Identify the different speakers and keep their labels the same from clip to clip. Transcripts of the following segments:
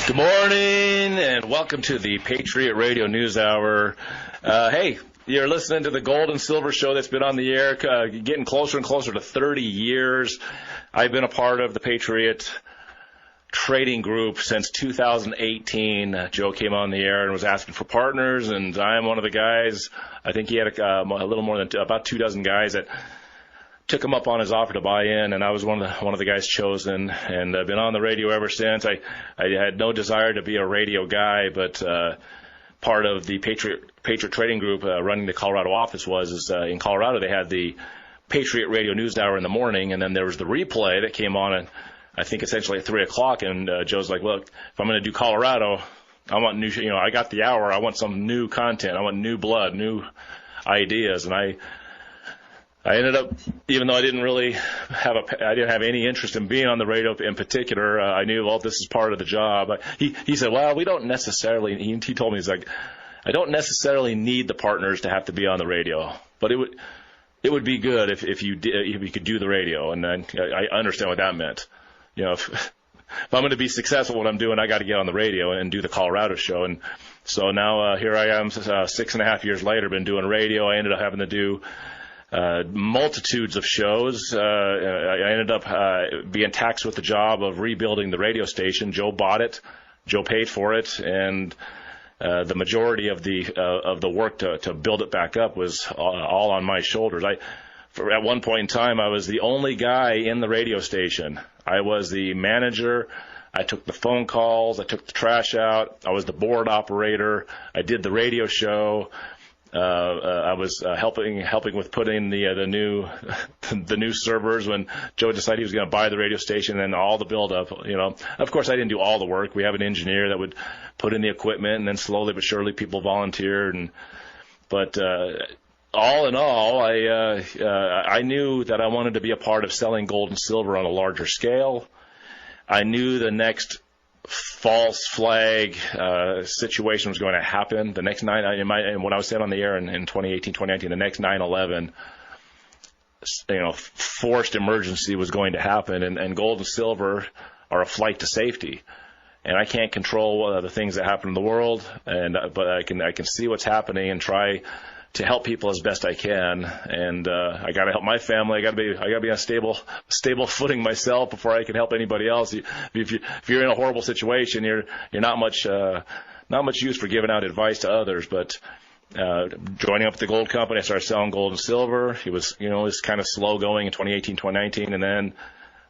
Speaker 1: Good morning, and welcome to the Patriot Radio News Hour. Hey, you're listening to the Gold and Silver Show that's been on the air, getting closer and closer to 30 years. I've been a part of the Patriot Trading Group since 2018. Joe came on the air and was asking for partners, and I am one of the guys. I think he had a little more than about 2 dozen guys that took him up on his offer to buy in, and I was one of the guys chosen, and I've been on the radio ever since. I had no desire to be a radio guy, but part of the Patriot Trading Group running the Colorado office was in Colorado they had the Patriot Radio News Hour in the morning, and then there was the replay that came on at, I think, essentially at 3 o'clock, and Joe's like, look, if I'm going to do Colorado, I want new, I got the hour, I want some new content, I want new blood, new ideas, and I ended up, even though I didn't really I didn't have any interest in being on the radio in particular, I knew, well, this is part of the job. He said, well, we don't necessarily, he told me, he's like, I don't necessarily need the partners to have to be on the radio, but it would be good if you could do the radio, and then I understand what that meant. If I'm going to be successful in what I'm doing, I got to get on the radio and do the Colorado show. And so now here I am, 6.5 years later, been doing radio. I ended up having to do multitudes of shows. I ended up being taxed with the job of rebuilding the radio station. Joe bought it. Joe paid for it, and the majority of the work to build it back up was all on my shoulders. At one point in time, I was the only guy in the radio station. I was the manager. I took the phone calls. I took the trash out. I was the board operator. I did the radio show. I was helping with putting the new servers when Joe decided he was going to buy the radio station, and all the build-up. Of course, I didn't do all the work. We have an engineer that would put in the equipment, and then slowly but surely people volunteered. But all in all, I knew that I wanted to be a part of selling gold and silver on a larger scale. I knew the next false flag situation was going to happen. The next and when I was saying on the air in 2018, 2019, the next 9/11, forced emergency was going to happen, and gold and silver are a flight to safety. And I can't control the things that happen in the world, but I can see what's happening and try to help people as best I can, and I got to help my family. I got to be on stable footing myself before I can help anybody else. If you're in a horrible situation, you're not much use for giving out advice to others. But joining up with the gold company, I started selling gold and silver. It was kind of slow going in 2018, 2019, and then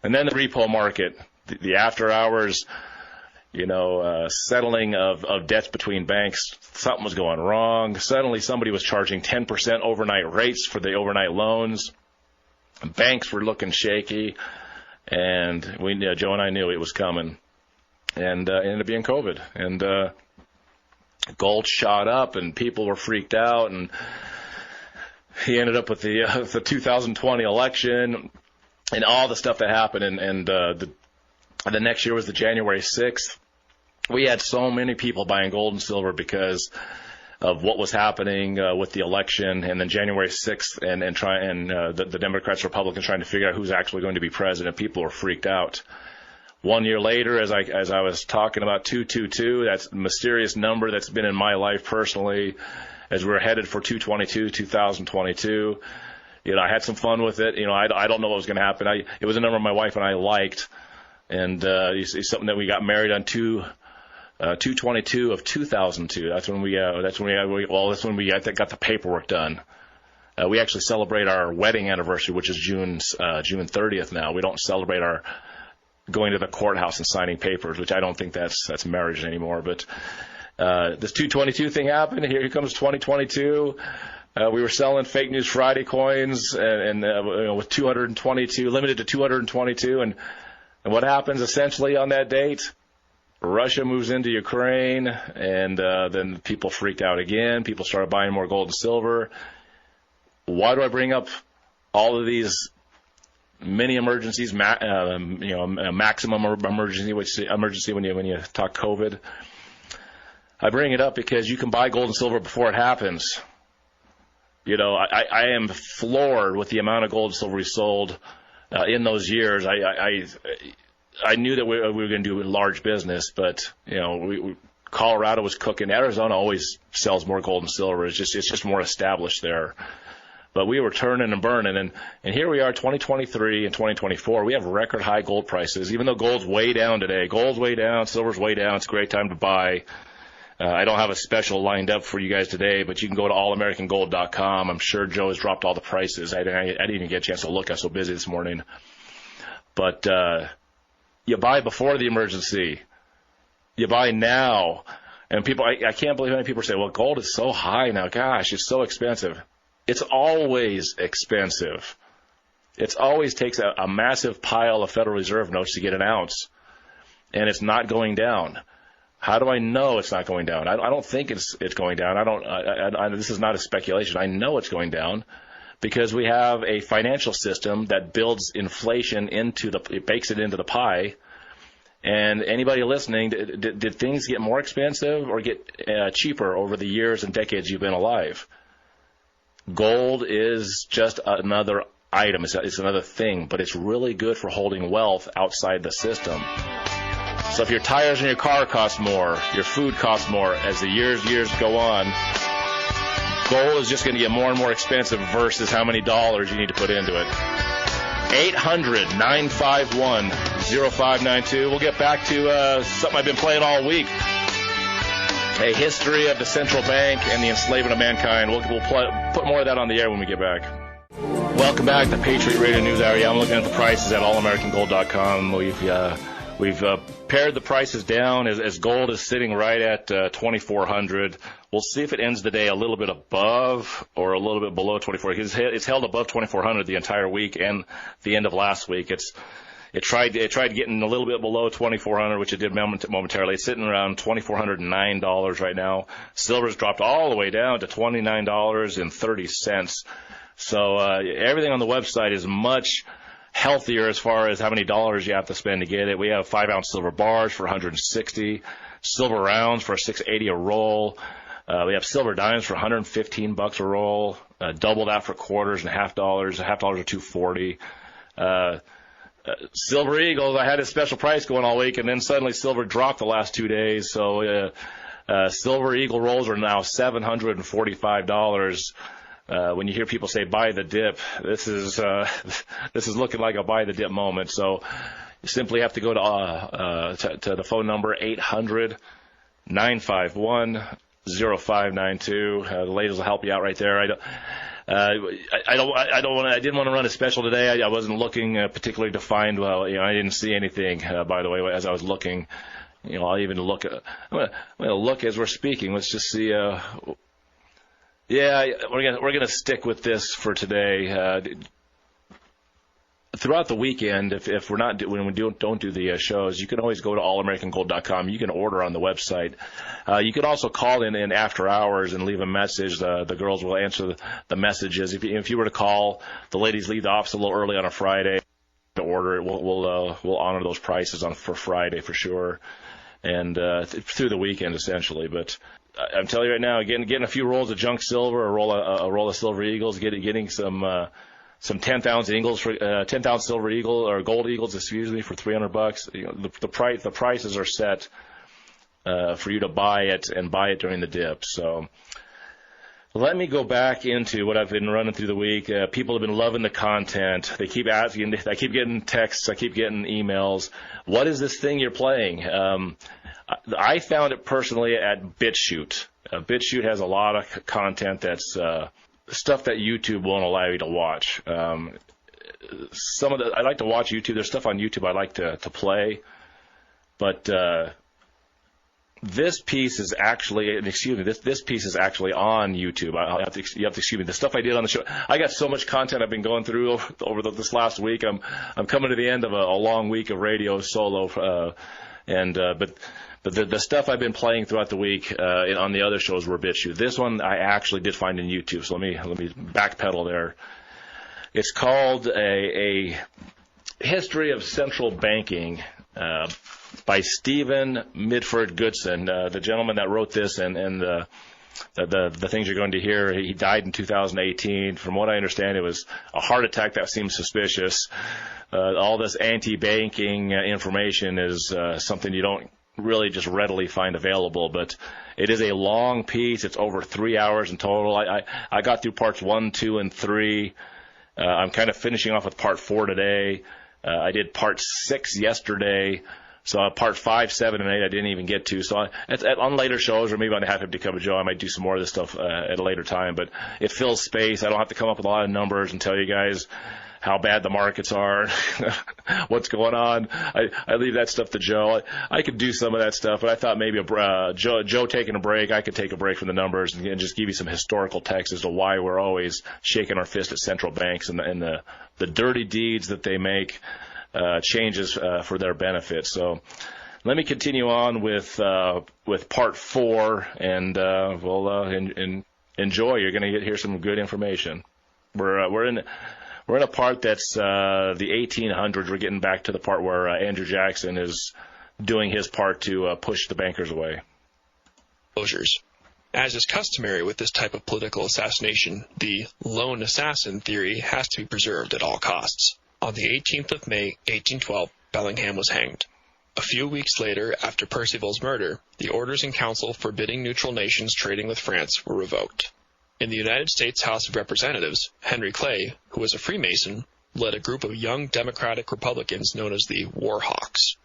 Speaker 1: the repo market, the after hours. Settling of debts between banks, something was going wrong. Suddenly somebody was charging 10% overnight rates for the overnight loans. Banks were looking shaky, and Joe and I knew it was coming. And it ended up being COVID. And gold shot up, and people were freaked out, and he ended up with the 2020 election and all the stuff that happened. And the next year was the January 6th. We had so many people buying gold and silver because of what was happening with the election, and then January 6th, and the Democrats, Republicans trying to figure out who's actually going to be president. People were freaked out. 1 year later, as I was talking about 222, that's a mysterious number that's been in my life personally, as we're headed for 2022. I had some fun with it. I don't know what was going to happen. It was a number my wife and I liked, and it's something that we got married on 2/22 of 2002. That's when we got the paperwork done. We actually celebrate our wedding anniversary, which is June 30th now. We don't celebrate our going to the courthouse and signing papers, which I don't think that's marriage anymore. But this 222 thing happened. Here comes 2022. We were selling Fake News Friday coins, and with 222, limited to 222, and what happens essentially on that date? Russia moves into Ukraine, and then people freaked out again. People started buying more gold and silver. Why do I bring up all of these mini emergencies, maximum emergency when you talk COVID? I bring it up because you can buy gold and silver before it happens. I am floored with the amount of gold and silver we sold in those years. I knew that we were going to do large business, but Colorado was cooking. Arizona always sells more gold and silver. It's just more established there. But we were turning and burning, and here we are, 2023 and 2024. We have record high gold prices, even though gold's way down today. Gold's way down, silver's way down. It's a great time to buy. I don't have a special lined up for you guys today, but you can go to allamericangold.com. I'm sure Joe has dropped all the prices. I didn't even get a chance to look. I was so busy this morning. But you buy before the emergency. You buy now. And people, I can't believe how many people say, well, gold is so high now. Gosh, it's so expensive. It's always expensive. It always takes a massive pile of Federal Reserve notes to get an ounce. And it's not going down. How do I know it's not going down? I don't think it's going down. This is not a speculation. I know it's going down because we have a financial system that builds inflation it bakes it into the pie. And anybody listening, did things get more expensive or get cheaper over the years and decades you've been alive? Gold is just another item. It's another thing, but it's really good for holding wealth outside the system. So if your tires in your car cost more, your food costs more as the years go on, gold is just going to get more and more expensive versus how many dollars you need to put into it. 800-951-0592. We'll get back to something I've been playing all week. A history of the central bank and the enslavement of mankind. We'll put more of that on the air when we get back. Welcome back to Patriot Radio News Hour. I'm looking at the prices at allamericangold.com. We've pared the prices down as gold is sitting right at 2,400. We'll see if it ends the day a little bit above or a little bit below 2,400. It's held above 2,400 the entire week and the end of last week. It tried getting a little bit below 2,400, which it did momentarily. It's sitting around $2,409 right now. Silver's dropped all the way down to $29.30. So everything on the website is much healthier as far as how many dollars you have to spend to get it. We have 5-ounce silver bars for $160, silver rounds for $6.80 a roll. We have silver dimes for $115 a roll. Double that for quarters and half dollars. $half are $2.40. Silver Eagles, I had a special price going all week, and then suddenly silver dropped the last 2 days. So Silver Eagle rolls are now $745. When you hear people say buy the dip, this is looking like a buy the dip moment. So you simply have to go to the phone number 800-951-0592. The ladies will help you out right there. I didn't want to run a special today. I wasn't looking particularly to find. I didn't see anything. By the way, as I was looking, I'll even look. I'm gonna look as we're speaking. Let's just see. Yeah, we're gonna stick with this for today. Throughout the weekend, if we're not when we don't do the shows, you can always go to allamericangold.com. You can order on the website. You can also call in after hours and leave a message. The girls will answer the messages. If you were to call, the ladies leave the office a little early on a Friday to order it. We'll honor those prices for Friday for sure, and through the weekend essentially. But I'm telling you right now, getting a few rolls of junk silver, a roll of Silver Eagles, getting some 10th-ounce Eagles for 10th-ounce Silver Eagle or Gold Eagles, excuse me, for $300. The prices are set for you to buy it and buy it during the dip. So let me go back into what I've been running through the week. People have been loving the content. They keep asking. I keep getting texts. I keep getting emails. What is this thing you're playing? I found it personally at BitChute. BitChute has a lot of content that's stuff that YouTube won't allow you to watch. I like to watch YouTube. There's stuff on YouTube I like to play, but this piece is actually, this piece is actually on YouTube. You have to excuse me. The stuff I did on the show, I got so much content I've been going through over this last week. I'm coming to the end of a long week of radio solo, but the stuff I've been playing throughout the week on the other shows were BitChute. This one I actually did find in YouTube, so let me backpedal there. It's called a History of Central Banking by Stephen Midford Goodson, the gentleman that wrote this and the things you're going to hear. He died in 2018. From what I understand, it was a heart attack that seems suspicious. all this anti-banking information is something you don't really just readily find available, but it is a long piece. It's over 3 hours in total. I got through parts 1, 2, and 3. I'm kind of finishing off with part 4 today. I did part 6 yesterday. So part 5, 7, and 8 I didn't even get to. So on later shows, or maybe on Half Empty Cup of Joe, I might do some more of this stuff at a later time. But it fills space. I don't have to come up with a lot of numbers and tell you guys how bad the markets are, what's going on. I leave that stuff to Joe. I could do some of that stuff, but I thought maybe Joe taking a break, I could take a break from the numbers and just give you some historical text as to why we're always shaking our fist at central banks and the dirty deeds that they make changes for their benefit. So let me continue on with part 4, and we'll enjoy. You're going to hear some good information. We're in a part that's the 1800s. We're getting back to the part where Andrew Jackson is doing his part to push the bankers away.
Speaker 2: Closures. As is customary with this type of political assassination, the lone assassin theory has to be preserved at all costs. On the 18th of May, 1812, Bellingham was hanged. A few weeks later, after Perceval's murder, the orders in council forbidding neutral nations trading with France were revoked. In the United States House of Representatives, Henry Clay, who was a Freemason, led a group of young Democratic Republicans known as the War Hawks.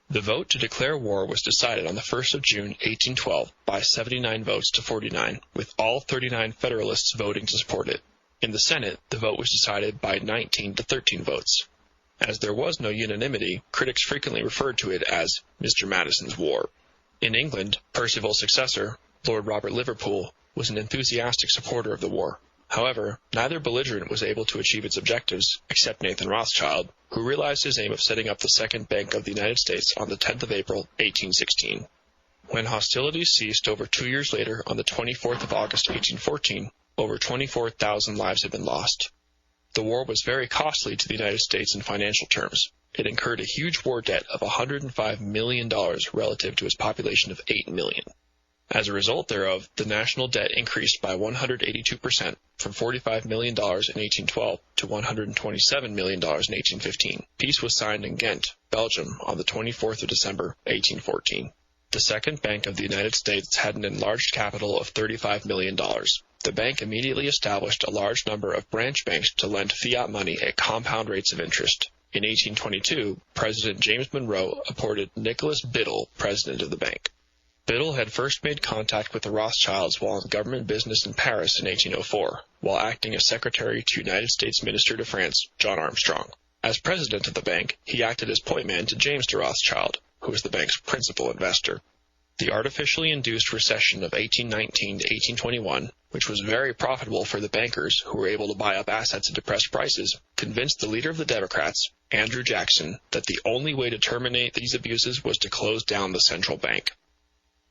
Speaker 2: The vote to declare war was decided on the 1st of June, 1812, by 79 votes to 49, with all 39 Federalists voting to support it. In the Senate, the vote was decided by 19 to 13 votes. As there was no unanimity, critics frequently referred to it as Mr. Madison's War. In England, Perceval's successor, Lord Robert Liverpool, was an enthusiastic supporter of the war. However, neither belligerent was able to achieve its objectives, except Nathan Rothschild, who realized his aim of setting up the Second Bank of the United States on the 10th of April, 1816. When hostilities ceased over 2 years later, on the 24th of August, 1814, over 24,000 lives had been lost. The war was very costly to the United States in financial terms. It incurred a huge war debt of $105 million relative to its population of 8 million. As a result thereof, the national debt increased by 182%, from $45 million in 1812 to $127 million in 1815. Peace was signed in Ghent, Belgium, on the 24th of December, 1814. The Second Bank of the United States had an enlarged capital of $35 million. The bank immediately established a large number of branch banks to lend fiat money at compound rates of interest. In 1822, President James Monroe appointed Nicholas Biddle president of the bank. Biddle had first made contact with the Rothschilds while on government business in Paris in 1804, while acting as secretary to United States Minister to France, John Armstrong. As president of the bank, he acted as point man to James de Rothschild, who was the bank's principal investor. The artificially induced recession of 1819 to 1821, which was very profitable for the bankers who were able to buy up assets at depressed prices, convinced the leader of the Democrats, Andrew Jackson, that the only way to terminate these abuses was to close down the central bank.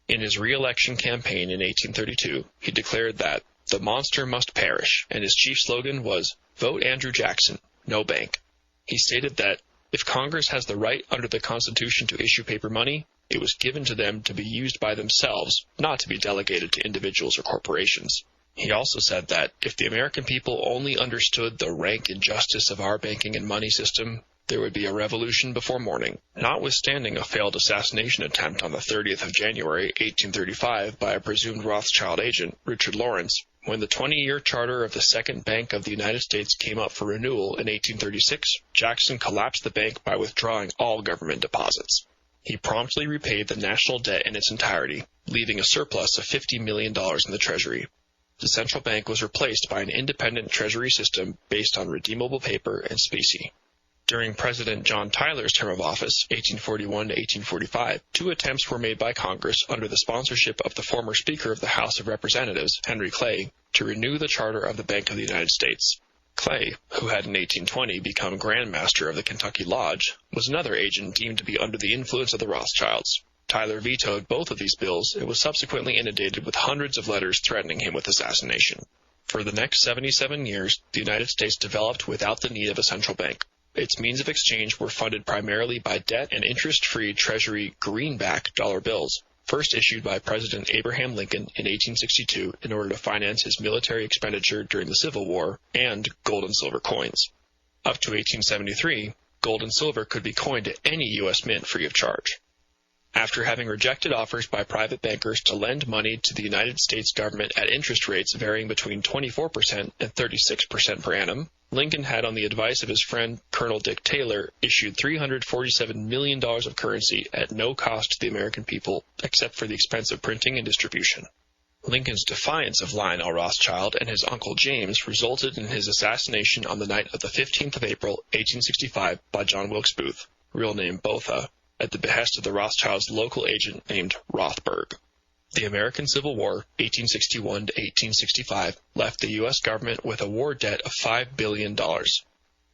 Speaker 2: In his re-election campaign in 1832, he declared that the monster must perish, and his chief slogan was, "Vote Andrew Jackson, no bank." He stated that if Congress has the right under the Constitution to issue paper money, it was given to them to be used by themselves, not to be delegated to individuals or corporations. He also said that if the American people only understood the rank injustice of our banking and money system, there would be a revolution before morning. Notwithstanding a failed assassination attempt on the 30th of January, 1835, by a presumed Rothschild agent, Richard Lawrence, when the 20-year charter of the Second Bank of the United States came up for renewal in 1836, Jackson collapsed the bank by withdrawing all government deposits. He promptly repaid the national debt in its entirety, leaving a surplus of $50 million in the Treasury. The central bank was replaced by an independent Treasury system based on redeemable paper and specie. During President John Tyler's term of office, 1841 to 1845, 2 attempts were made by Congress under the sponsorship of the former Speaker of the House of Representatives, Henry Clay, to renew the charter of the Bank of the United States. Clay, who had in 1820 become Grand Master of the Kentucky Lodge, was another agent deemed to be under the influence of the Rothschilds. Tyler vetoed both of these bills and was subsequently inundated with hundreds of letters threatening him with assassination. For the next 77 years, the United States developed without the need of a central bank. Its means of exchange were funded primarily by debt and interest-free Treasury greenback dollar bills, first issued by President Abraham Lincoln in 1862 in order to finance his military expenditure during the Civil War, and gold and silver coins. Up to 1873, gold and silver could be coined at any U.S. mint free of charge. After having rejected offers by private bankers to lend money to the United States government at interest rates varying between 24% and 36% per annum, Lincoln had, on the advice of his friend Colonel Dick Taylor, issued $347 million of currency at no cost to the American people except for the expense of printing and distribution. Lincoln's defiance of Lionel Rothschild and his uncle James resulted in his assassination on the night of the 15th of April, 1865, by John Wilkes Booth, real name Botha, at the behest of the Rothschilds' local agent named Rothberg. The American Civil War, 1861 to 1865, left the U.S. government with a war debt of $5 billion.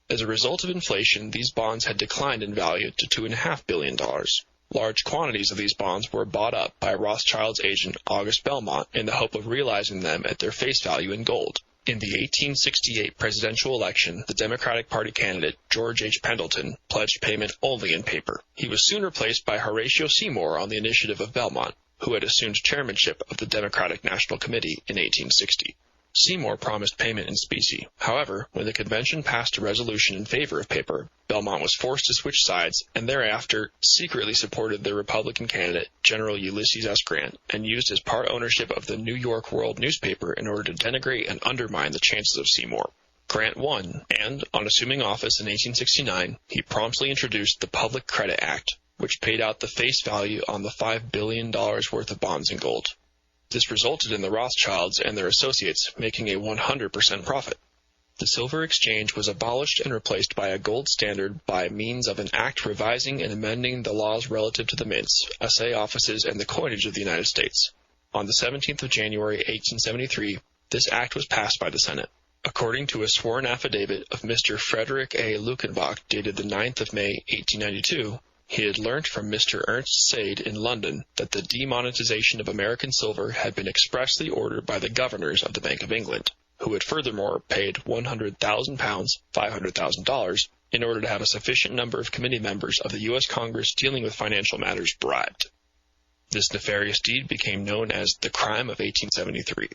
Speaker 2: As a result of inflation, these bonds had declined in value to $2.5 billion. Large quantities of these bonds were bought up by Rothschild's agent August Belmont in the hope of realizing them at their face value in gold. In the 1868 presidential election, the Democratic Party candidate George H. Pendleton pledged payment only in paper. He was soon replaced by Horatio Seymour on the initiative of Belmont, who had assumed chairmanship of the Democratic National Committee in 1860. Seymour promised payment in specie. However, when the convention passed a resolution in favor of paper, Belmont was forced to switch sides and thereafter secretly supported the Republican candidate, General Ulysses S. Grant, and used his part ownership of the New York World newspaper in order to denigrate and undermine the chances of Seymour. Grant won, and, on assuming office in 1869, he promptly introduced the Public Credit Act, which paid out the face value on the $5 billion worth of bonds in gold. This resulted in the Rothschilds and their associates making a 100% profit. The silver exchange was abolished and replaced by a gold standard by means of an act revising and amending the laws relative to the mints, assay offices, and the coinage of the United States. On the 17th of January, 1873, this act was passed by the Senate. According to a sworn affidavit of Mr. Frederick A. Luckenbach, dated the 9th of May, 1892, he had learnt from Mr. Ernst Sade in London that the demonetization of American silver had been expressly ordered by the governors of the Bank of England, who had furthermore paid £100,000, $500,000, in order to have a sufficient number of committee members of the U.S. Congress dealing with financial matters bribed. This nefarious deed became known as the Crime of 1873.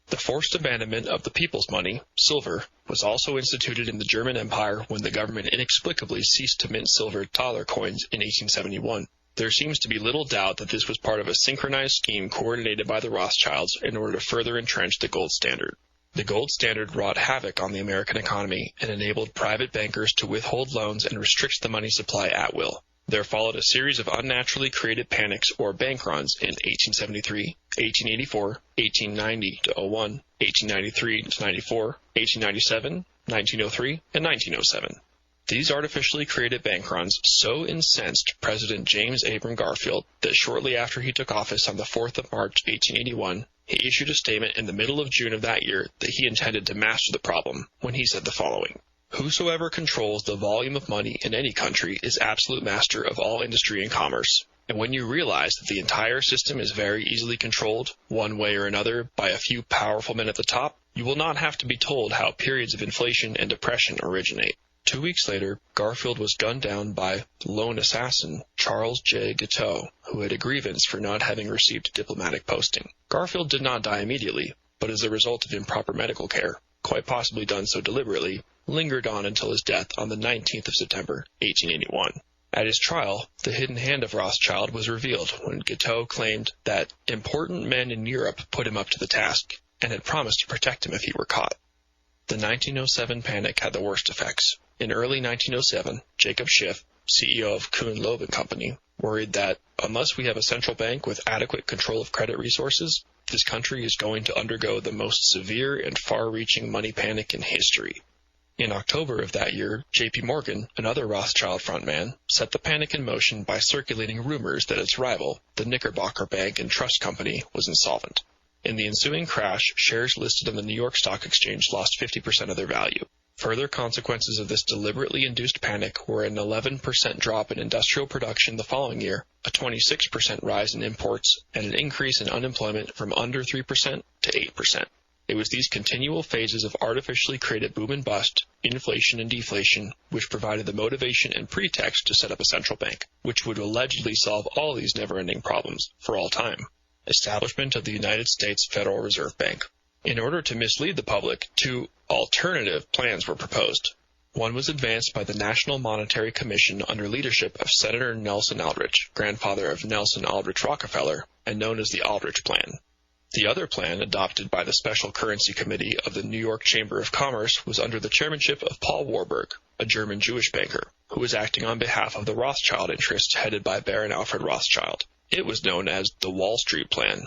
Speaker 2: The forced abandonment of the people's money, silver, was also instituted in the German Empire when the government inexplicably ceased to mint silver dollar coins in 1871. There seems to be little doubt that this was part of a synchronized scheme coordinated by the Rothschilds in order to further entrench the gold standard. The gold standard wrought havoc on the American economy and enabled private bankers to withhold loans and restrict the money supply at will. There followed a series of unnaturally created panics or bank runs in 1873, 1884, 1890 to 01, 1893 to 94, 1897, 1903, and 1907. These artificially created bank runs so incensed President James Abram Garfield that shortly after he took office on the 4th of March, 1881, he issued a statement in the middle of June of that year that he intended to master the problem when he said the following: "Whosoever controls the volume of money in any country is absolute master of all industry and commerce. And when you realize that the entire system is very easily controlled, one way or another, by a few powerful men at the top, you will not have to be told how periods of inflation and depression originate." 2 weeks later, Garfield was gunned down by lone assassin Charles J. Guiteau, who had a grievance for not having received a diplomatic posting. Garfield did not die immediately, but as a result of improper medical care, quite possibly done so deliberately, lingered on until his death on the 19th of September, 1881. At his trial, the hidden hand of Rothschild was revealed when Guiteau claimed that important men in Europe put him up to the task and had promised to protect him if he were caught. The 1907 panic had the worst effects. In early 1907, Jacob Schiff, CEO of Kuhn Loeb & Company, worried that unless we have a central bank with adequate control of credit resources, this country is going to undergo the most severe and far-reaching money panic in history. In October of that year, J.P. Morgan, another Rothschild frontman, set the panic in motion by circulating rumors that its rival, the Knickerbocker Bank and Trust Company, was insolvent. In the ensuing crash, shares listed on the New York Stock Exchange lost 50% of their value. Further consequences of this deliberately induced panic were an 11% drop in industrial production the following year, a 26% rise in imports, and an increase in unemployment from under 3% to 8%. It was these continual phases of artificially created boom and bust, inflation and deflation, which provided the motivation and pretext to set up a central bank, which would allegedly solve all these never-ending problems for all time. Establishment of the United States Federal Reserve Bank. In order to mislead the public, two alternative plans were proposed. One was advanced by the National Monetary Commission under leadership of Senator Nelson Aldrich, grandfather of Nelson Aldrich Rockefeller, and known as the Aldrich Plan. The other plan, adopted by the Special Currency Committee of the New York Chamber of Commerce, was under the chairmanship of Paul Warburg, a German Jewish banker, who was acting on behalf of the Rothschild interests headed by Baron Alfred Rothschild. It was known as the Wall Street Plan.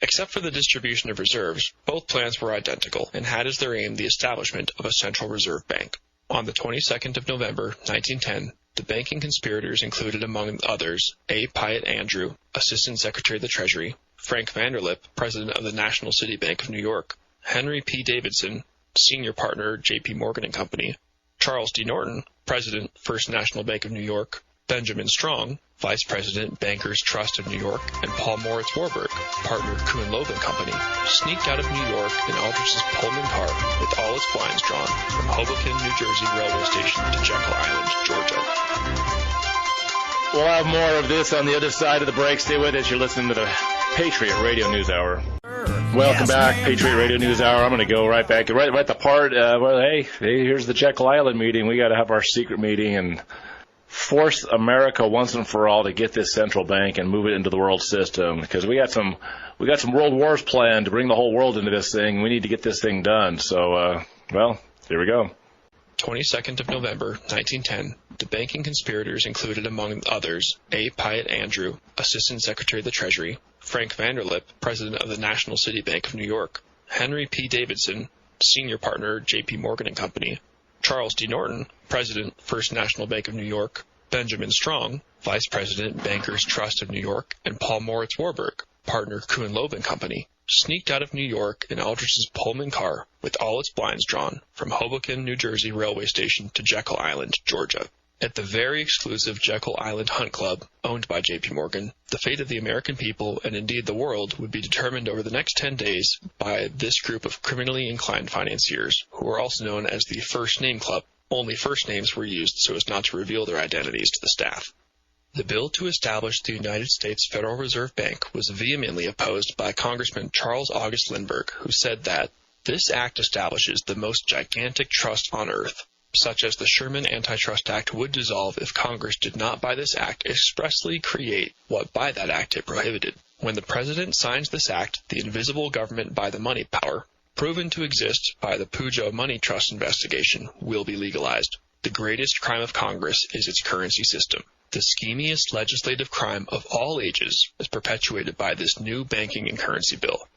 Speaker 2: Except for the distribution of reserves, both plans were identical and had as their aim the establishment of a central reserve bank. On the 22nd of November, 1910, the banking conspirators included among others A. Piatt Andrew, Assistant Secretary of the Treasury, Frank Vanderlip, President of the National City Bank of New York, Henry P. Davidson, Senior Partner, J.P. Morgan and Company, Charles D. Norton, President, First National Bank of New York, Benjamin Strong, Vice President, Bankers Trust of New York, and Paul Moritz Warburg, partner, Kuhn Loeb and Company, sneaked out of New York in Aldrich's Pullman car with all its blinds drawn from Hoboken, New Jersey railway station to Jekyll Island, Georgia.
Speaker 1: We'll have more of this on the other side of the break. Stay with us. You're listening to the Patriot Radio News Hour. Welcome back, Patriot Radio News Hour. I'm going to go right back, right at the part where, hey, here's the Jekyll Island meeting. We got to have our secret meeting and force America once and for all to get this central bank and move it into the world system, because we got some world wars planned to bring the whole world into this thing. We need to get this thing done. So, well, here we go.
Speaker 2: 22nd of November, 1910, the banking conspirators included among others A. Piatt Andrew, Assistant Secretary of the Treasury, Frank Vanderlip, President of the National City Bank of New York, Henry P. Davidson, Senior Partner, J.P. Morgan and Company, Charles D. Norton, President, First National Bank of New York, Benjamin Strong, Vice President, Bankers Trust of New York, and Paul Moritz Warburg, partner, Kuhn Loeb and Company, sneaked out of New York in Aldrich's Pullman car with all its blinds drawn from Hoboken, New Jersey railway station to Jekyll Island, Georgia. At the very exclusive Jekyll Island Hunt Club, owned by J.P. Morgan, the fate of the American people, and indeed the world, would be determined over the next 10 days by this group of criminally inclined financiers, who are also known as the First Name Club. Only first names were used so as not to reveal their identities to the staff. The bill to establish the United States Federal Reserve Bank was vehemently opposed by Congressman Charles August Lindbergh, who said that this act establishes the most gigantic trust on earth, such as the Sherman Antitrust Act would dissolve if Congress did not by this act expressly create what by that act it prohibited. When the President signs this act, the invisible government by the money power, proven to exist by the Pujo Money Trust investigation, will be legalized. The greatest crime of Congress is its currency system. The schemiest legislative crime of all ages is perpetuated by this new banking and currency bill.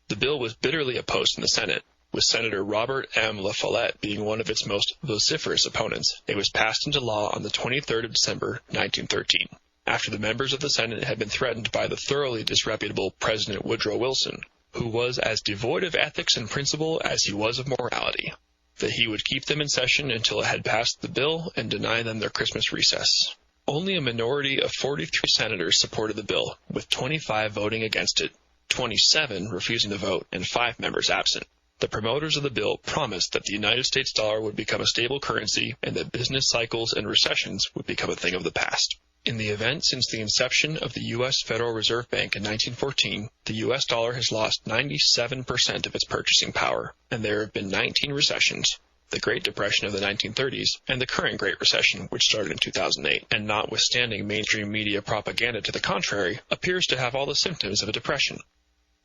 Speaker 2: The bill was bitterly opposed in the Senate, with Senator Robert M. La Follette being one of its most vociferous opponents. It was passed into law on the 23rd of December, 1913, after the members of the Senate had been threatened by the thoroughly disreputable President Woodrow Wilson, who was as devoid of ethics and principle as he was of morality, that he would keep them in session until it had passed the bill and deny them their Christmas recess. Only a minority of 43 senators supported the bill, with 25 voting against it, 27 refusing to vote, and 5 members absent. The promoters of the bill promised that the United States dollar would become a stable currency and that business cycles and recessions would become a thing of the past. In the event since the inception of the U.S. Federal Reserve Bank in 1914, the U.S. dollar has lost 97% of its purchasing power, and there have been 19 recessions, the Great Depression of the 1930s, and the current Great Recession, which started in 2008, and notwithstanding mainstream media propaganda to the contrary, appears to have all the symptoms of a depression.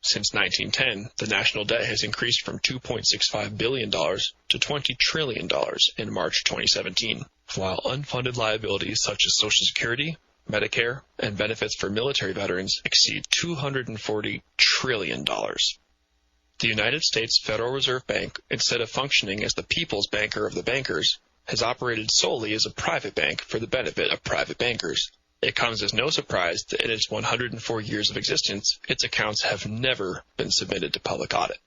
Speaker 2: Since 1910, the national debt has increased from $2.65 billion to $20 trillion in March 2017, while unfunded liabilities such as Social Security, Medicare, and benefits for military veterans exceed $240 trillion. The United States Federal Reserve Bank, instead of functioning as the people's banker of the bankers, has operated solely as a private bank for the benefit of private bankers. It comes as no surprise that in its 104 years of existence, its accounts have never been submitted to public audit.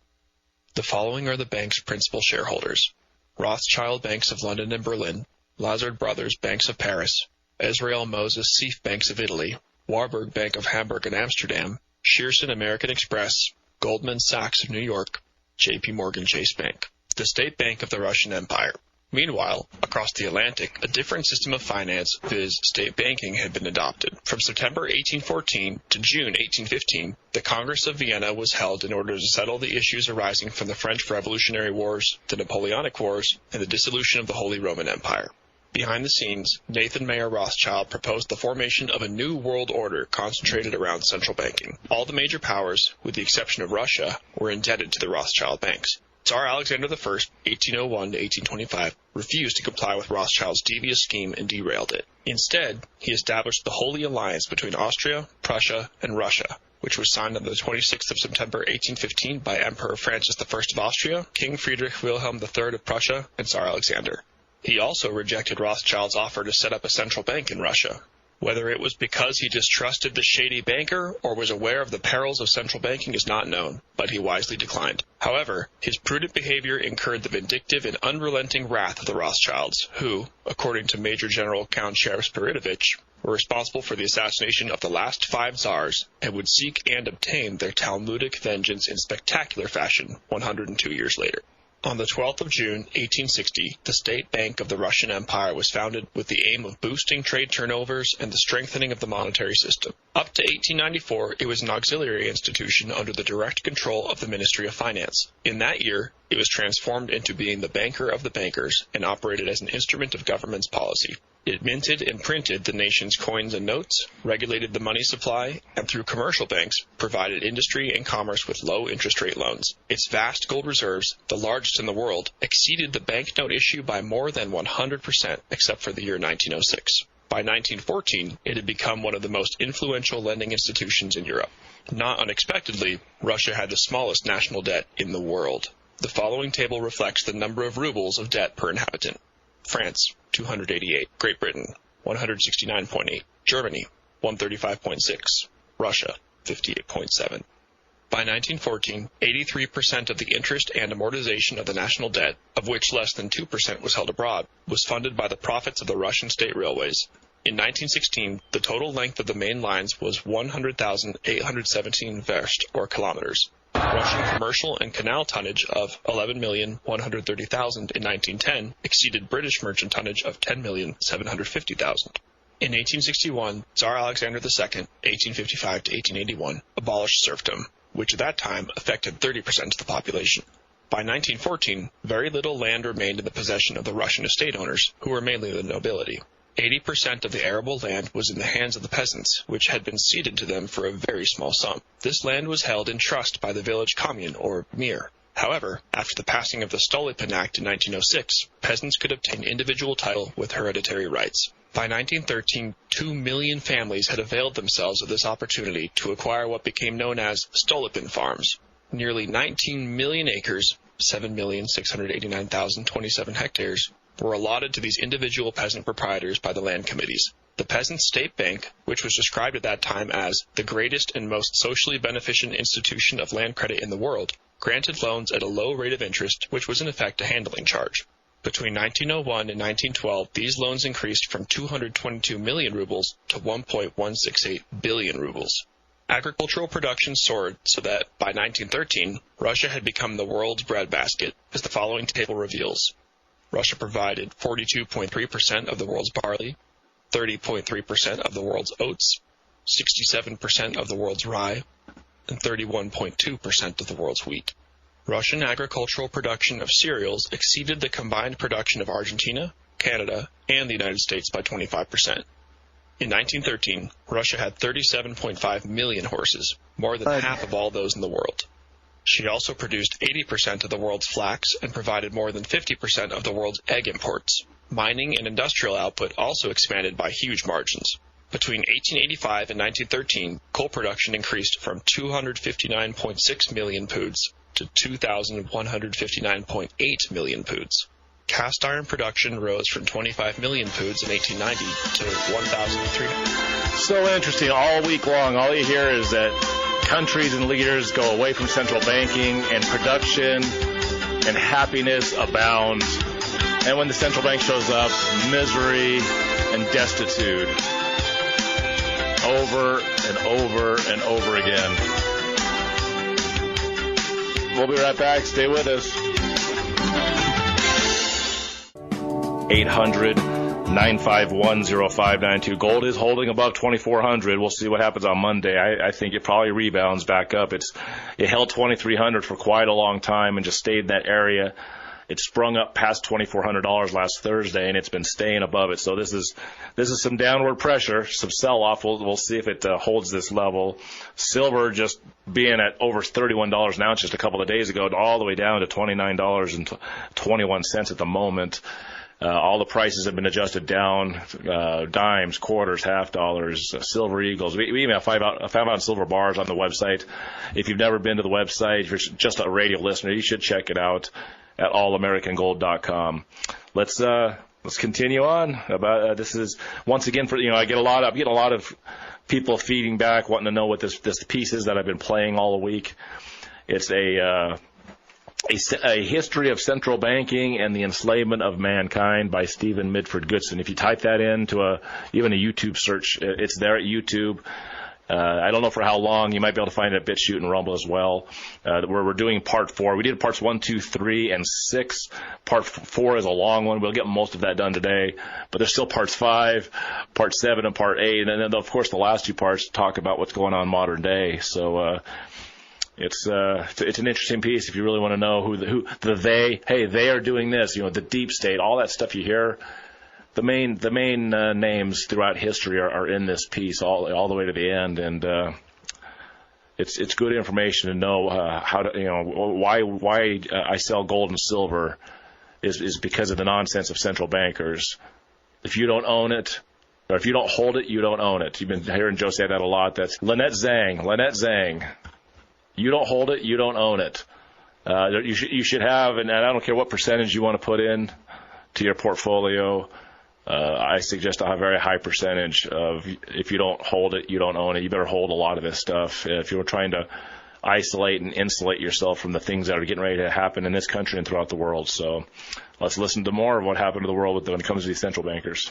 Speaker 2: The following are the bank's principal shareholders: Rothschild Banks of London and Berlin, Lazard Brothers Banks of Paris, Israel Moses Seif Banks of Italy, Warburg Bank of Hamburg and Amsterdam, Shearson American Express, Goldman Sachs of New York, J.P. Morgan Chase Bank. The State Bank of the Russian Empire. Meanwhile, across the Atlantic, a different system of finance, viz. State banking, had been adopted. From September 1814 to June 1815, the Congress of Vienna was held in order to settle the issues arising from the French Revolutionary Wars, the Napoleonic Wars, and the dissolution of the Holy Roman Empire. Behind the scenes, Nathan Mayer Rothschild proposed the formation of a new world order concentrated around central banking. All the major powers, with the exception of Russia, were indebted to the Rothschild banks. Tsar Alexander I, 1801 to 1825, refused to comply with Rothschild's devious scheme and derailed it. Instead, he established the Holy Alliance between Austria, Prussia, and Russia, which was signed on the 26th of September 1815 by Emperor Francis I of Austria, King Friedrich Wilhelm III of Prussia, and Tsar Alexander. He also rejected Rothschild's offer to set up a central bank in Russia. Whether it was because he distrusted the shady banker or was aware of the perils of central banking is not known, but he wisely declined. However, his prudent behavior incurred the vindictive and unrelenting wrath of the Rothschilds, who, according to Major General Count Sheriff-Spiridovich, were responsible for the assassination of the last 5 czars and would seek and obtain their Talmudic vengeance in spectacular fashion 102 years later. On the 12th of June, 1860, the State Bank of the Russian Empire was founded with the aim of boosting trade turnovers and the strengthening of the monetary system. Up to 1894, it was an auxiliary institution under the direct control of the Ministry of Finance. In that year, it was transformed into being the banker of the bankers and operated as an instrument of government's policy. It minted and printed the nation's coins and notes, regulated the money supply, and through commercial banks, provided industry and commerce with low interest rate loans. Its vast gold reserves, the largest in the world, exceeded the banknote issue by more than 100%, except for the year 1906. By 1914, it had become one of the most influential lending institutions in Europe. Not unexpectedly, Russia had the smallest national debt in the world. The following table reflects the number of rubles of debt per inhabitant. France, 288. Great Britain, 169.8. Germany, 135.6. Russia, 58.7. By 1914, 83% of the interest and amortization of the national debt, of which less than 2% was held abroad, was funded by the profits of the Russian state railways. In 1916, the total length of the main lines was 100,817 verst, or kilometers. Russian commercial and canal tonnage of 11,130,000 in 1910 exceeded British merchant tonnage of 10,750,000. In 1861, Tsar Alexander II, 1855 to 1881, abolished serfdom, which at that time affected 30% of the population. By 1914, very little land remained in the possession of the Russian estate owners, who were mainly the nobility. 80% of the arable land was in the hands of the peasants, which had been ceded to them for a very small sum. This land was held in trust by the village commune, or mir. However, after the passing of the Stolypin Act in 1906, peasants could obtain individual title with hereditary rights. By 1913, 2 million families had availed themselves of this opportunity to acquire what became known as Stolypin farms. Nearly 19 million acres, 7,689,027 hectares, were allotted to these individual peasant proprietors by the land committees. The Peasants' State Bank, which was described at that time as the greatest and most socially beneficent institution of land credit in the world, granted loans at a low rate of interest, which was in effect a handling charge. Between 1901 and 1912, these loans increased from 222 million rubles to 1.168 billion rubles. Agricultural production soared so that, by 1913, Russia had become the world's breadbasket, as the following table reveals. Russia provided 42.3% of the world's barley, 30.3% of the world's oats, 67% of the world's rye, and 31.2% of the world's wheat. Russian agricultural production of cereals exceeded the combined production of Argentina, Canada, and the United States by 25%. In 1913, Russia had 37.5 million horses, more than half of all those in the world. She also produced 80% of the world's flax and provided more than 50% of the world's egg imports. Mining and industrial output also expanded by huge margins. Between 1885 and 1913, coal production increased from 259.6 million poods to 2,159.8 million poods. Cast iron production rose from 25 million poods in 1890 to 1,300.
Speaker 1: So interesting. All week long, all you hear is that countries and leaders go away from central banking, and production and happiness abounds. And when the central bank shows up, misery and destitute. Over and over and over again. We'll be right back. Stay with us. 800-951-0592. Gold is holding above 2,400. We'll see what happens on Monday. I think it probably rebounds back up. It held 2,300 for quite a long time and just stayed in that area. It sprung up past $2,400 last Thursday, and it's been staying above it. So this is some downward pressure, some sell-off. We'll see if it holds this level. Silver just being at over $31 an ounce just a couple of days ago, all the way down to $29.21 at the moment. All the prices have been adjusted down, dimes, quarters, half dollars, silver eagles. We even have 5-ounce silver bars on the website. If you've never been to the website, if you're just a radio listener, you should check it out at allamericangold.com. Let's continue on. This is once again I'm getting a lot of people feeding back, wanting to know what this piece is that I've been playing all the week. It's a history of central banking and the enslavement of mankind by Stephen Midford Goodson. If you type that into even a YouTube search, it's there at YouTube. I don't know for how long. You might be able to find it at BitChute and Rumble as well. Where we're doing part 4. We did parts 1, 2, 3, and 6. Part 4 is a long one. We'll get most of that done today. But there's still parts 5, part 7, and part 8. And then, of course, the last 2 parts talk about what's going on modern day. So it's an interesting piece if you really want to know who they are doing this. The deep state, all that stuff you hear. The main names throughout history are in this piece all the way to the end, and it's good information to know how to why I sell gold and silver is because of the nonsense of central bankers. If you don't own it, or if you don't hold it, you don't own it. You've been hearing Joe say that a lot. That's Lynette Zhang. You don't hold it, you don't own it. You should have, and I don't care what percentage you want to put in to your portfolio. I suggest a very high percentage of, if you don't hold it, you don't own it. You better hold a lot of this stuff if you're trying to isolate and insulate yourself from the things that are getting ready to happen in this country and throughout the world. So let's listen to more of what happened to the world when it comes to these central bankers.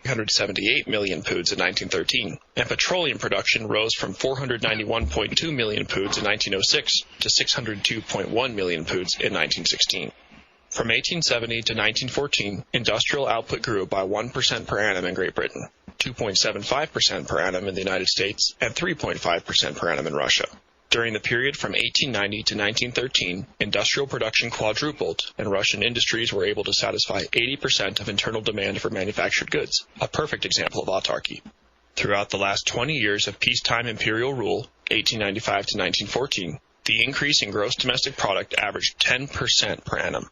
Speaker 2: 378 million poods in 1913, and petroleum production rose from 491.2 million poods in 1906 to 602.1 million poods in 1916. From 1870 to 1914, industrial output grew by 1% per annum in Great Britain, 2.75% per annum in the United States, and 3.5% per annum in Russia. During the period from 1890 to 1913, industrial production quadrupled, and Russian industries were able to satisfy 80% of internal demand for manufactured goods, a perfect example of autarky. Throughout the last 20 years of peacetime imperial rule, 1895 to 1914, the increase in gross domestic product averaged 10% per annum.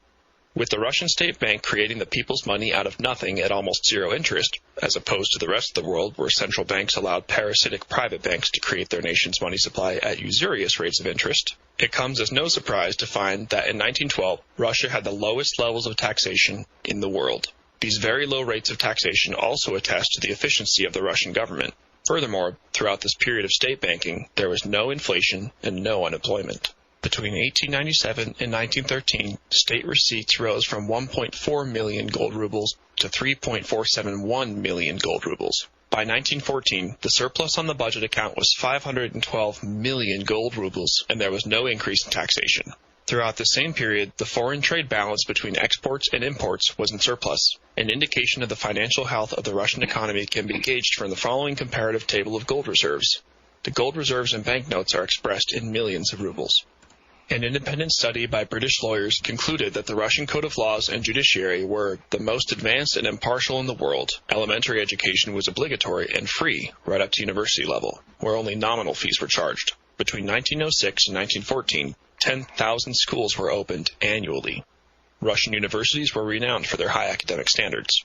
Speaker 2: With the Russian state bank creating the people's money out of nothing at almost zero interest, as opposed to the rest of the world where central banks allowed parasitic private banks to create their nation's money supply at usurious rates of interest, it comes as no surprise to find that in 1912, Russia had the lowest levels of taxation in the world. These very low rates of taxation also attest to the efficiency of the Russian government. Furthermore, throughout this period of state banking, there was no inflation and no unemployment. Between 1897 and 1913, state receipts rose from 1.4 million gold rubles to 3.471 million gold rubles. By 1914, the surplus on the budget account was 512 million gold rubles, and there was no increase in taxation. Throughout the same period, the foreign trade balance between exports and imports was in surplus. An indication of the financial health of the Russian economy can be gauged from the following comparative table of gold reserves. The gold reserves and banknotes are expressed in millions of rubles. An independent study by British lawyers concluded that the Russian Code of Laws and judiciary were the most advanced and impartial in the world. Elementary education was obligatory and free right up to university level, where only nominal fees were charged. Between 1906 and 1914, 10,000 schools were opened annually. Russian universities were renowned for their high academic standards.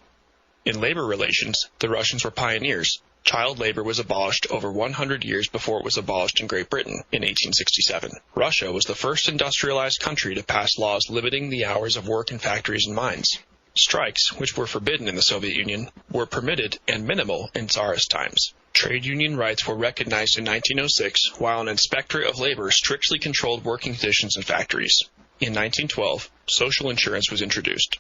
Speaker 2: In labor relations, the Russians were pioneers. Child labor was abolished over 100 years before it was abolished in Great Britain in 1867. Russia was the first industrialized country to pass laws limiting the hours of work in factories and mines. Strikes, which were forbidden in the Soviet Union, were permitted and minimal in Tsarist times. Trade union rights were recognized in 1906, while an inspectorate of labor strictly controlled working conditions in factories. In 1912, social insurance was introduced.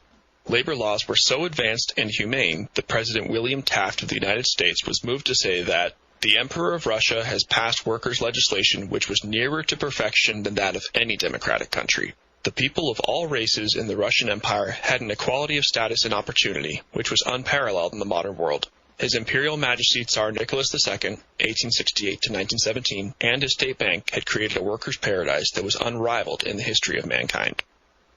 Speaker 2: Labor laws were so advanced and humane that President William Taft of the United States was moved to say that the Emperor of Russia has passed workers' legislation which was nearer to perfection than that of any democratic country. The people of all races in the Russian Empire had an equality of status and opportunity, which was unparalleled in the modern world. His Imperial Majesty Tsar Nicholas II, 1868 to 1917, and his state bank had created a workers' paradise that was unrivaled in the history of mankind.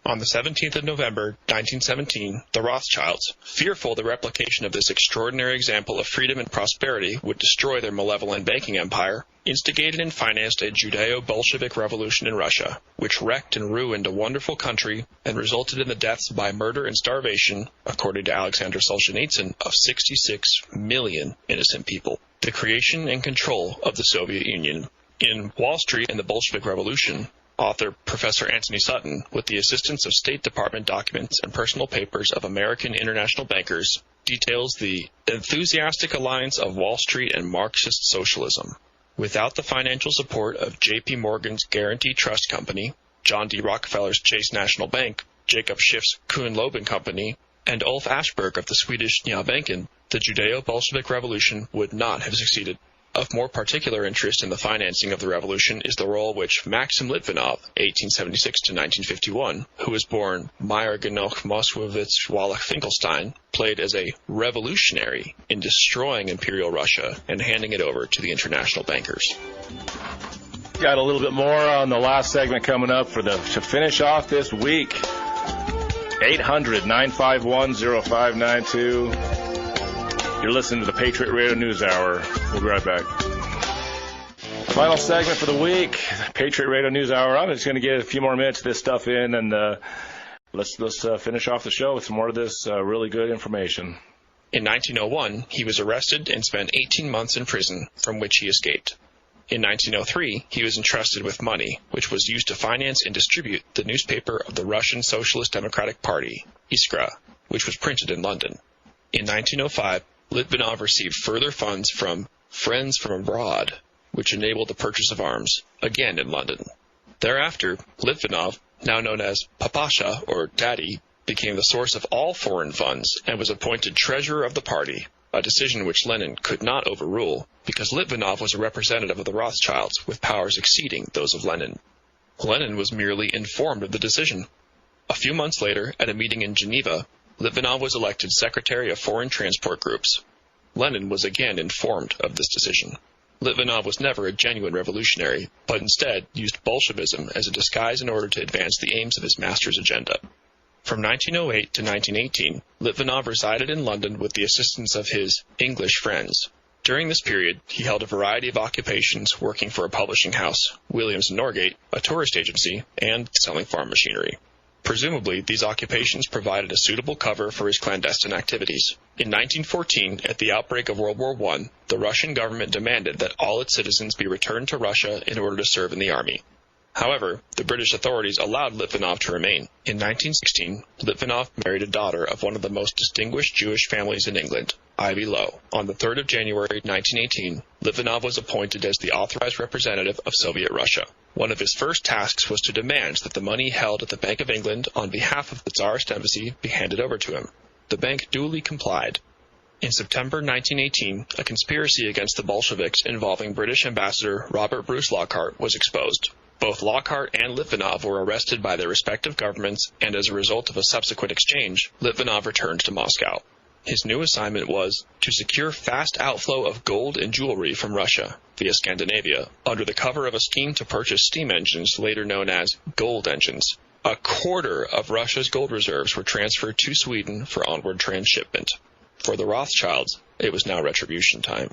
Speaker 2: On the 17th of November, 1917, the Rothschilds, fearful the replication of this extraordinary example of freedom and prosperity would destroy their malevolent banking empire, instigated and financed a Judeo-Bolshevik revolution in Russia, which wrecked and ruined a wonderful country and resulted in the deaths by murder and starvation, according to Alexander Solzhenitsyn, of 66 million innocent people. The creation and control of the Soviet Union. In Wall Street and the Bolshevik Revolution, author Professor Anthony Sutton, with the assistance of State Department documents and personal papers of American international bankers, details the enthusiastic alliance of Wall Street and Marxist socialism. Without the financial support of J.P. Morgan's Guarantee Trust Company, John D. Rockefeller's Chase National Bank, Jacob Schiff's Kuhn-Loeben Company, and Ulf Aschberg of the Swedish Nordbanken, the Judeo-Bolshevik Revolution would not have succeeded. Of more particular interest in the financing of the revolution is the role which Maxim Litvinov, 1876 to 1951, who was born Meyer Genoch Moskowitz Wallach Finkelstein, played as a revolutionary in destroying Imperial Russia and handing it over to the international bankers.
Speaker 1: Got a little bit more on the last segment coming up to finish off this week. 800-951-0592. You're listening to the Patriot Radio News Hour. We'll be right back. Final segment for the week, Patriot Radio News Hour. I'm just going to get a few more minutes of this stuff in, and let's finish off the show with some more of this really good information.
Speaker 2: In 1901, he was arrested and spent 18 months in prison, from which he escaped. In 1903, he was entrusted with money, which was used to finance and distribute the newspaper of the Russian Socialist Democratic Party, Iskra, which was printed in London. In 1905, Litvinov received further funds from Friends from Abroad, which enabled the purchase of arms, again in London. Thereafter, Litvinov, now known as Papasha, or Daddy, became the source of all foreign funds and was appointed treasurer of the party, a decision which Lenin could not overrule, because Litvinov was a representative of the Rothschilds with powers exceeding those of Lenin. Lenin was merely informed of the decision. A few months later, at a meeting in Geneva, Litvinov was elected Secretary of Foreign Transport Groups. Lenin was again informed of this decision. Litvinov was never a genuine revolutionary, but instead used Bolshevism as a disguise in order to advance the aims of his master's agenda. From 1908 to 1918, Litvinov resided in London with the assistance of his English friends. During this period, he held a variety of occupations working for a publishing house, Williams & Norgate, a tourist agency, and selling farm machinery. Presumably, these occupations provided a suitable cover for his clandestine activities. In 1914, at the outbreak of World War I, the Russian government demanded that all its citizens be returned to Russia in order to serve in the army. However, the British authorities allowed Litvinov to remain. In 1916, Litvinov married a daughter of one of the most distinguished Jewish families in England, Ivy Lowe. On the 3rd of January 1918, Litvinov was appointed as the authorized representative of Soviet Russia. One of his first tasks was to demand that the money held at the Bank of England on behalf of the Tsarist embassy be handed over to him. The bank duly complied. In September 1918, a conspiracy against the Bolsheviks involving British Ambassador Robert Bruce Lockhart was exposed. Both Lockhart and Litvinov were arrested by their respective governments, and as a result of a subsequent exchange, Litvinov returned to Moscow. His new assignment was to secure fast outflow of gold and jewelry from Russia via Scandinavia under the cover of a scheme to purchase steam engines later known as gold engines. A quarter of Russia's gold reserves were transferred to Sweden for onward transshipment. For the Rothschilds, it was now retribution time.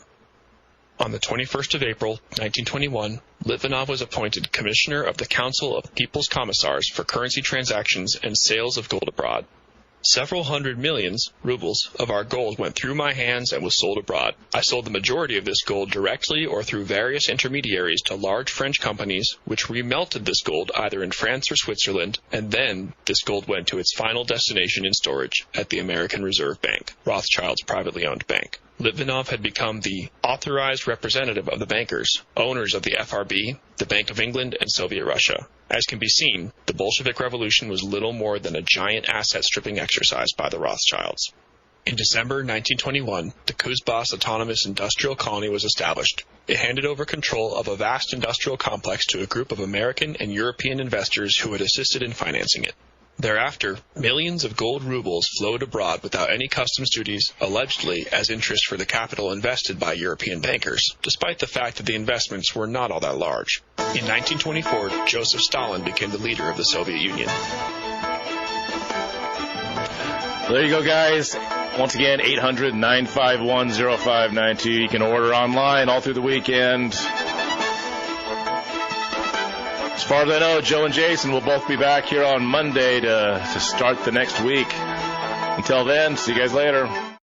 Speaker 2: On the 21st of April, 1921, Litvinov was appointed Commissioner of the Council of People's Commissars for Currency Transactions and Sales of Gold Abroad. Several hundred millions, rubles, of our gold went through my hands and was sold abroad. I sold the majority of this gold directly or through various intermediaries to large French companies, which remelted this gold either in France or Switzerland, and then this gold went to its final destination in storage at the American Reserve Bank, Rothschild's privately owned bank. Litvinov had become the authorized representative of the bankers, owners of the FRB, the Bank of England, and Soviet Russia. As can be seen, the Bolshevik Revolution was little more than a giant asset-stripping exercise by the Rothschilds. In December 1921, the Kuzbass Autonomous Industrial Colony was established. It handed over control of a vast industrial complex to a group of American and European investors who had assisted in financing it. Thereafter, millions of gold rubles flowed abroad without any customs duties, allegedly as interest for the capital invested by European bankers, despite the fact that the investments were not all that large. In 1924, Joseph Stalin became the leader of the Soviet Union.
Speaker 1: There you go, guys. Once again, 800-951-0592. You can order online all through the weekend. As far as I know, Joe and Jason will both be back here on Monday to start the next week. Until then, see you guys later.